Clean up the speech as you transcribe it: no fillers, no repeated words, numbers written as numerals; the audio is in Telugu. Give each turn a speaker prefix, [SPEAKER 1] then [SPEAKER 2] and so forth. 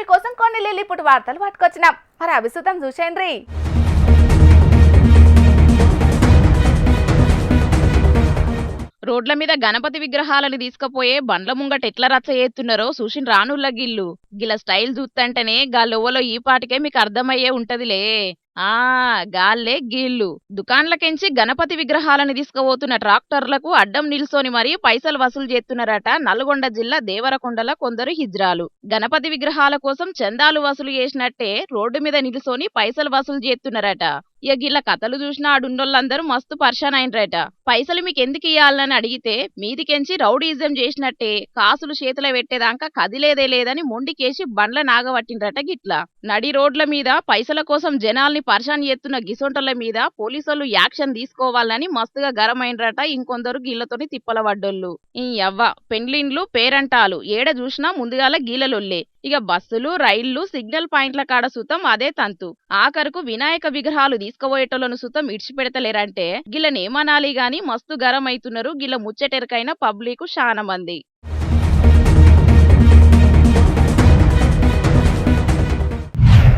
[SPEAKER 1] మీకోసం కొన్ని లిల్లీపుట్ వార్తలు పట్టుకొచ్చినాం. మరి అభిసుతం చూసేయండి.
[SPEAKER 2] రోడ్ల మీద గణపతి విగ్రహాలను తీసుకుపోయే బండ్ల ముంగట ఎట్లా రచ్చ చేస్తున్నారో చూసిన రానుల్ల గిల్లు గిల స్టైల్ చూస్తంటేనే గాల్లెవ్వలో ఈ పాటికే మీకు అర్థమయ్యే ఉంటదిలే. ఆ గాల్లే గీళ్ళు దుకాన్లకెంచి గణపతి విగ్రహాలను తీసుకుపోతున్న ట్రాక్టర్లకు అడ్డం నిల్సోని మరీ పైసలు వసూలు చేస్తున్నారట నల్గొండ జిల్లా దేవరకొండల కొందరు హిజ్రాలు. గణపతి విగ్రహాల కోసం చందాలు వసూలు చేసినట్టే రోడ్డు మీద నిల్సోని పైసలు వసూలు చేస్తున్నారట. ఇక గిల్ల కథలు చూసిన ఆడుండోళ్ళందరూ మస్తు పర్షాన్ అయినరట. పైసలు మీకు ఎందుకు ఇయ్యాలని అడిగితే మీదికెంచి రౌడీజం చేసినట్టే కాసులు చేతుల పెట్టేదాకా కదిలేదే లేదని మొండికేసి బండ్ల నాగబట్టిండ్రట. గిట్లా నడి రోడ్ల మీద పైసల కోసం జనాల్ని పర్షాన్ చేస్తున్న గిసొంటల మీద పోలీసులు యాక్షన్ తీసుకోవాలని మస్తుగా గరమైనరట. ఇంకొందరు గీళ్లతోని తిప్పల పడ్డోళ్ళు. ఈ యవ్వ పెండ్లిండ్లు పేరంటాలు ఏడ చూసినా ముందుగాల గీలలొల్లే. ఇక బస్సులు రైళ్లు సిగ్నల్ పాయింట్ల కాడ సుతం అదే తంతు. ఆఖరుకు వినాయక విగ్రహాలు తీసుకుపోయేటోళ్లను సుతం ఇడిచిపెడతలేరంటే గిల్లనేమనాలి గాని మస్తు గరం అయితున్నారు గిల్ల ముచ్చటెరకైన పబ్లిక్ శానా మంది.